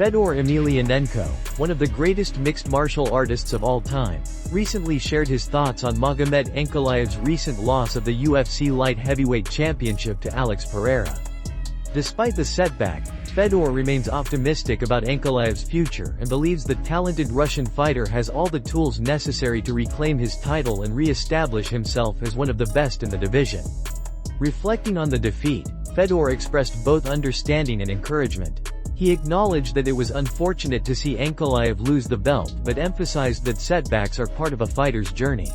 Fedor Emelianenko, one of the greatest mixed martial artists of all time, recently shared his thoughts on Magomed Ankalaev's recent loss of the UFC light heavyweight championship to Alex Pereira. Despite the setback, Fedor remains optimistic about Ankalaev's future and believes the talented Russian fighter has all the tools necessary to reclaim his title and re-establish himself as one of the best in the division. Reflecting on the defeat, Fedor expressed both understanding and encouragement. He acknowledged that it was unfortunate to see Ankalaev lose the belt but emphasized that setbacks are part of a fighter's journey.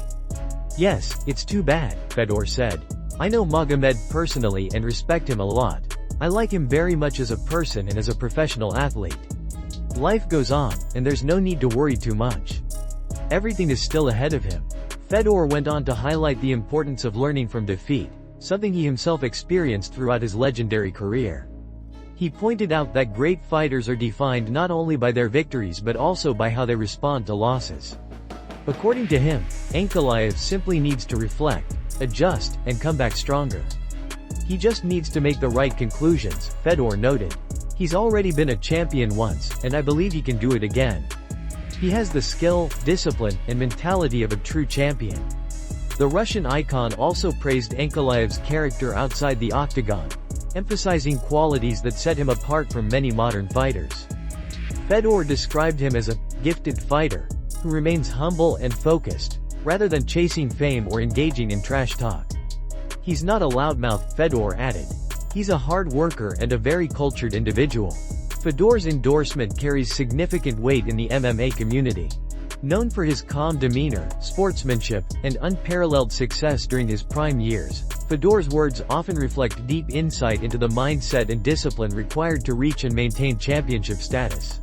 "Yes, it's too bad," Fedor said. "I know Magomed personally and respect him a lot. I like him very much as a person and as a professional athlete. Life goes on, and there's no need to worry too much. Everything is still ahead of him." Fedor went on to highlight the importance of learning from defeat, something he himself experienced throughout his legendary career. He pointed out that great fighters are defined not only by their victories but also by how they respond to losses. According to him, Ankalaev simply needs to reflect, adjust, and come back stronger. "He just needs to make the right conclusions," Fedor noted. "He's already been a champion once, and I believe he can do it again. He has the skill, discipline, and mentality of a true champion." The Russian icon also praised Ankalaev's character outside the octagon, emphasizing qualities that set him apart from many modern fighters. Fedor described him as a gifted fighter who remains humble and focused, rather than chasing fame or engaging in trash talk. "He's not a loudmouth," Fedor added. "He's a hard worker and a very cultured individual." Fedor's endorsement carries significant weight in the MMA community. Known for his calm demeanor, sportsmanship, and unparalleled success during his prime years, Fedor's words often reflect deep insight into the mindset and discipline required to reach and maintain championship status.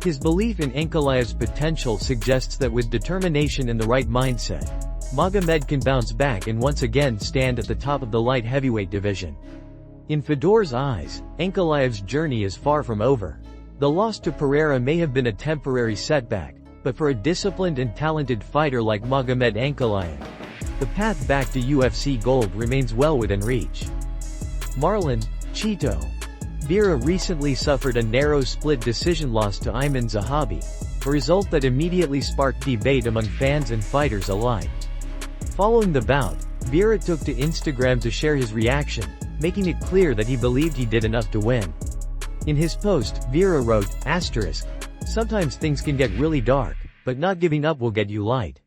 His belief in Ankalaev's potential suggests that with determination and the right mindset, Magomed can bounce back and once again stand at the top of the light heavyweight division. In Fedor's eyes, Ankalaev's journey is far from over. The loss to Pereira may have been a temporary setback, but for a disciplined and talented fighter like Magomed Ankalaev, the path back to UFC gold remains well within reach. Marlon Chito Vera recently suffered a narrow split decision loss to Ayman Zahabi, a result that immediately sparked debate among fans and fighters alike. Following the bout, Vera took to Instagram to share his reaction, making it clear that he believed he did enough to win. In his post, Vera wrote, "Sometimes things can get really dark, but not giving up will get you light.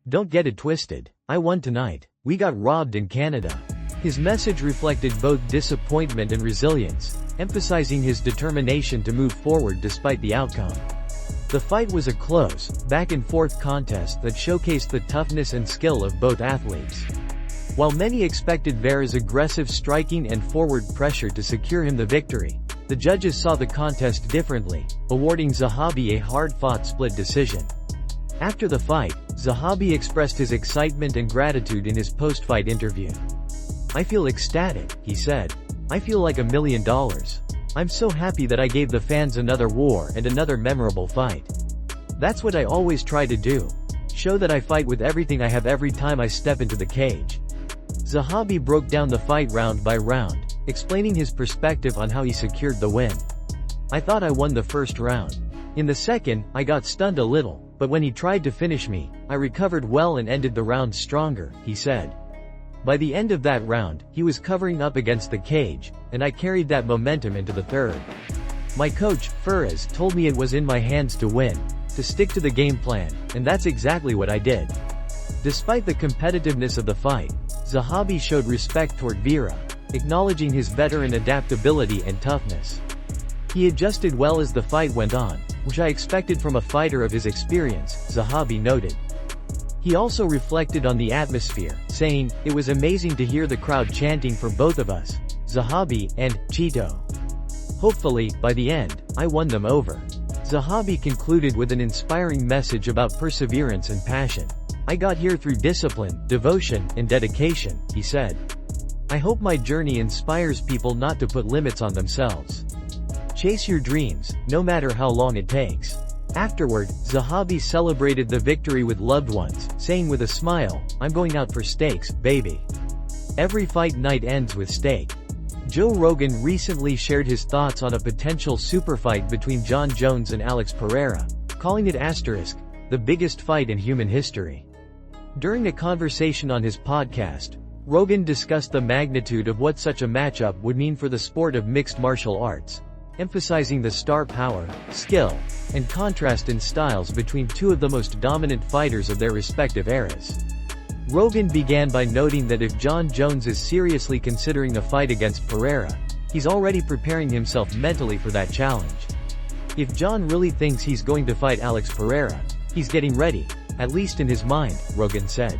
Don't get it twisted. I won tonight. We got robbed in Canada." His message reflected both disappointment and resilience, emphasizing his determination to move forward despite the outcome. The fight was a close, back-and-forth contest that showcased the toughness and skill of both athletes. While many expected Vera's aggressive striking and forward pressure to secure him the victory, the judges saw the contest differently, awarding Zahabi a hard-fought split decision. After the fight, Zahabi expressed his excitement and gratitude in his post-fight interview. "I feel ecstatic," he said. "I feel like $1 million. I'm so happy that I gave the fans another war and another memorable fight. That's what I always try to do. Show that I fight with everything I have every time I step into the cage." Zahabi broke down the fight round by round, explaining his perspective on how he secured the win. "I thought I won the first round. In the second, I got stunned a little, but when he tried to finish me, I recovered well and ended the round stronger," he said. "By the end of that round, he was covering up against the cage, and I carried that momentum into the third. My coach, Ferraz, told me it was in my hands to win, to stick to the game plan, and that's exactly what I did." Despite the competitiveness of the fight, Zahabi showed respect toward Vera, acknowledging his veteran adaptability and toughness. "He adjusted well as the fight went on, which I expected from a fighter of his experience," Zahabi noted. He also reflected on the atmosphere, saying, "It was amazing to hear the crowd chanting for both of us, Zahabi and Chito. Hopefully, by the end, I won them over." Zahabi concluded with an inspiring message about perseverance and passion. "I got here through discipline, devotion, and dedication," he said. "I hope my journey inspires people not to put limits on themselves. Chase your dreams, no matter how long it takes." Afterward, Zahabi celebrated the victory with loved ones, saying with a smile, "I'm going out for steaks, baby. Every fight night ends with steak." Joe Rogan recently shared his thoughts on a potential super fight between Jon Jones and Alex Pereira, calling it the biggest fight in human history. During a conversation on his podcast, Rogan discussed the magnitude of what such a matchup would mean for the sport of mixed martial arts, emphasizing the star power, skill, and contrast in styles between two of the most dominant fighters of their respective eras. Rogan began by noting that if Jon Jones is seriously considering a fight against Pereira, he's already preparing himself mentally for that challenge. If Jon really thinks he's going to fight Alex Pereira, he's getting ready, at least in his mind, Rogan said.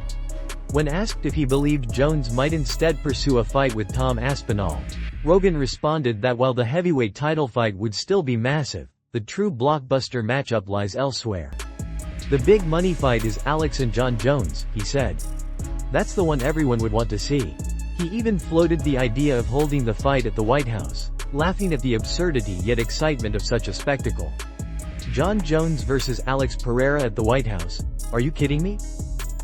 When asked if he believed Jones might instead pursue a fight with Tom Aspinall, Rogan responded that while the heavyweight title fight would still be massive, the true blockbuster matchup lies elsewhere. The big money fight is Alex and Jon Jones, he said. That's the one everyone would want to see. He even floated the idea of holding the fight at the White House, laughing at the absurdity yet excitement of such a spectacle. Jon Jones versus Alex Pereira at the White House? Are you kidding me?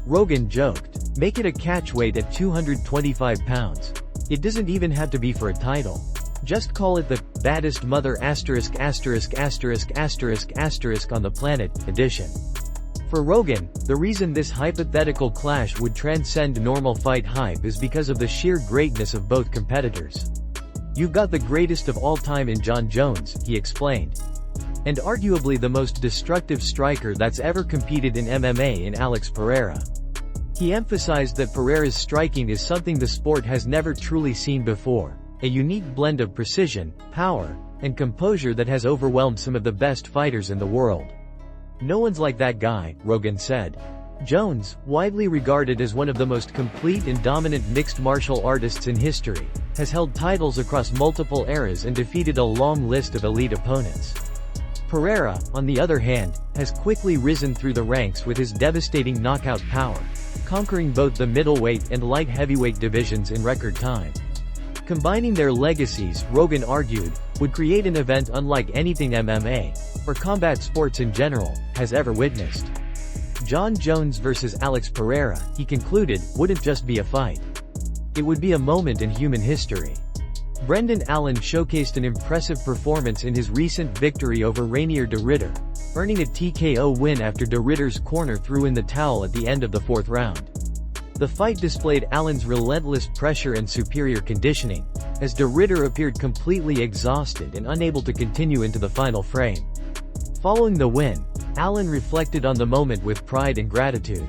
Rogan joked. Make it a catchweight at 225 pounds. It doesn't even have to be for a title. Just call it the baddest mother ******** on the planet edition. For Rogan, the reason this hypothetical clash would transcend normal fight hype is because of the sheer greatness of both competitors. You've got the greatest of all time in Jon Jones, he explained. And arguably the most destructive striker that's ever competed in MMA in Alex Pereira. He emphasized that Pereira's striking is something the sport has never truly seen before, a unique blend of precision, power, and composure that has overwhelmed some of the best fighters in the world. No one's like that guy, Rogan said. Jones, widely regarded as one of the most complete and dominant mixed martial artists in history, has held titles across multiple eras and defeated a long list of elite opponents. Pereira, on the other hand, has quickly risen through the ranks with his devastating knockout power, conquering both the middleweight and light heavyweight divisions in record time. Combining their legacies, Rogan argued, would create an event unlike anything MMA, or combat sports in general, has ever witnessed. Jon Jones versus Alex Pereira, he concluded, wouldn't just be a fight. It would be a moment in human history. Brendan Allen showcased an impressive performance in his recent victory over Reinier De Ridder, earning a TKO win after De Ridder's corner threw in the towel at the end of the fourth round. The fight displayed Allen's relentless pressure and superior conditioning, as De Ridder appeared completely exhausted and unable to continue into the final frame. Following the win, Allen reflected on the moment with pride and gratitude.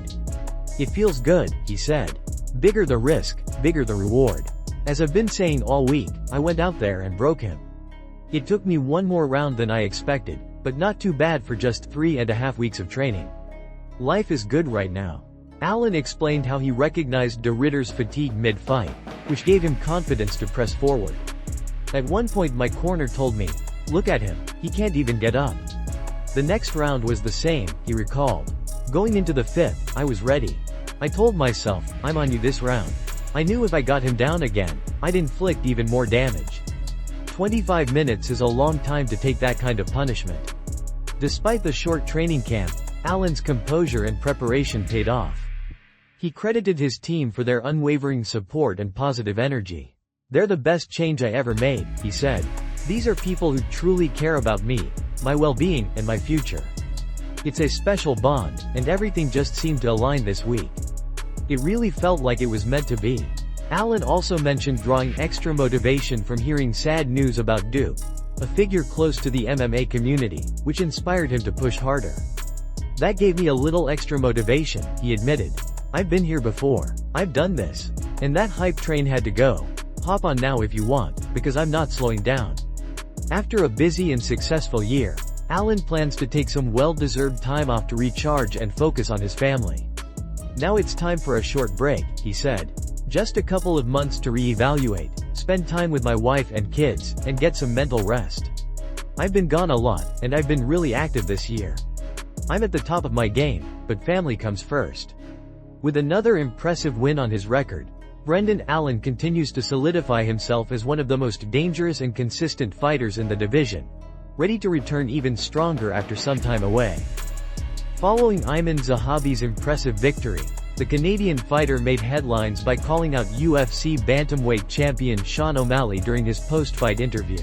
It feels good, he said. Bigger the risk, bigger the reward. As I've been saying all week, I went out there and broke him. It took me one more round than I expected, but not too bad for just 3.5 weeks of training. Life is good right now. Allen explained how he recognized De Ridder's fatigue mid-fight, which gave him confidence to press forward. At one point my corner told me, look at him, he can't even get up. The next round was the same, he recalled. Going into the fifth, I was ready. I told myself, I'm on you this round. I knew if I got him down again, I'd inflict even more damage. 25 minutes is a long time to take that kind of punishment. Despite the short training camp, Allen's composure and preparation paid off. He credited his team for their unwavering support and positive energy. They're the best change I ever made, he said. These are people who truly care about me, my well-being, and my future. It's a special bond, and everything just seemed to align this week. It really felt like it was meant to be. Allen also mentioned drawing extra motivation from hearing sad news about Duke, a figure close to the MMA community, which inspired him to push harder. That gave me a little extra motivation, he admitted. I've been here before. I've done this. And that hype train had to go. Hop on now if you want, because I'm not slowing down. After a busy and successful year, Allen plans to take some well-deserved time off to recharge and focus on his family. Now it's time for a short break, he said. Just a couple of months to reevaluate, spend time with my wife and kids, and get some mental rest. I've been gone a lot, and I've been really active this year. I'm at the top of my game, but family comes first. With another impressive win on his record, Brendan Allen continues to solidify himself as one of the most dangerous and consistent fighters in the division, ready to return even stronger after some time away. Following Ayman Zahabi's impressive victory, the Canadian fighter made headlines by calling out UFC bantamweight champion Sean O'Malley during his post-fight interview.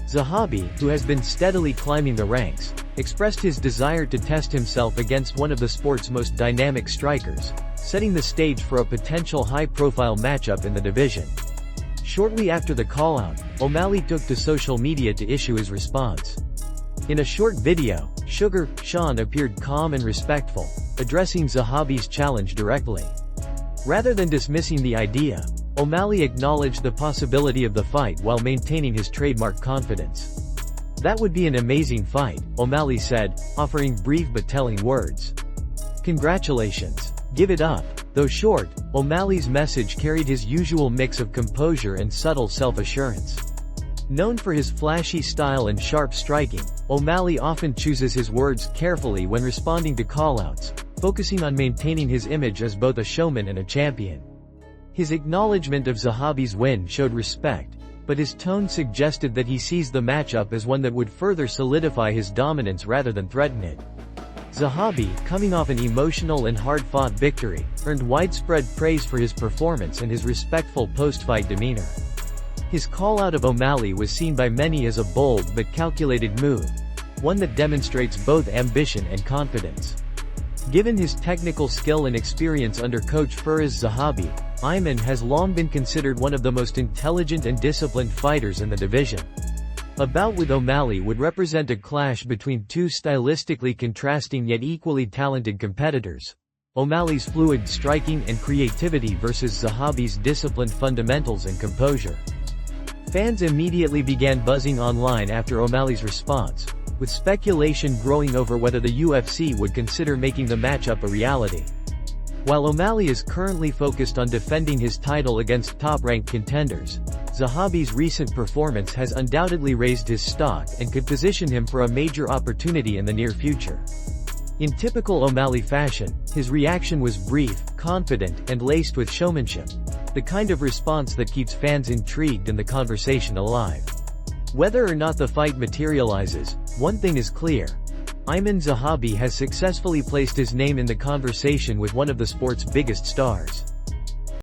Zahabi, who has been steadily climbing the ranks, expressed his desire to test himself against one of the sport's most dynamic strikers, setting the stage for a potential high-profile matchup in the division. Shortly after the call-out, O'Malley took to social media to issue his response. In a short video, Sugar Sean appeared calm and respectful, addressing Zahabi's challenge directly. Rather than dismissing the idea, O'Malley acknowledged the possibility of the fight while maintaining his trademark confidence. "That would be an amazing fight," O'Malley said, offering brief but telling words. "Congratulations. Give it up." Though short, O'Malley's message carried his usual mix of composure and subtle self-assurance. Known for his flashy style and sharp striking, O'Malley often chooses his words carefully when responding to call-outs, focusing on maintaining his image as both a showman and a champion. His acknowledgement of Zahabi's win showed respect, but his tone suggested that he sees the matchup as one that would further solidify his dominance rather than threaten it. Zahabi, coming off an emotional and hard-fought victory, earned widespread praise for his performance and his respectful post-fight demeanor. His call-out of O'Malley was seen by many as a bold but calculated move, one that demonstrates both ambition and confidence. Given his technical skill and experience under coach Firas Zahabi, Ayman has long been considered one of the most intelligent and disciplined fighters in the division. A bout with O'Malley would represent a clash between two stylistically contrasting yet equally talented competitors. O'Malley's fluid striking and creativity versus Zahabi's disciplined fundamentals and composure. Fans immediately began buzzing online after O'Malley's response, with speculation growing over whether the UFC would consider making the matchup a reality. While O'Malley is currently focused on defending his title against top-ranked contenders, Zahabi's recent performance has undoubtedly raised his stock and could position him for a major opportunity in the near future. In typical O'Malley fashion, his reaction was brief, confident, and laced with showmanship, the kind of response that keeps fans intrigued and the conversation alive. Whether or not the fight materializes, one thing is clear. Ayman Zahabi has successfully placed his name in the conversation with one of the sport's biggest stars.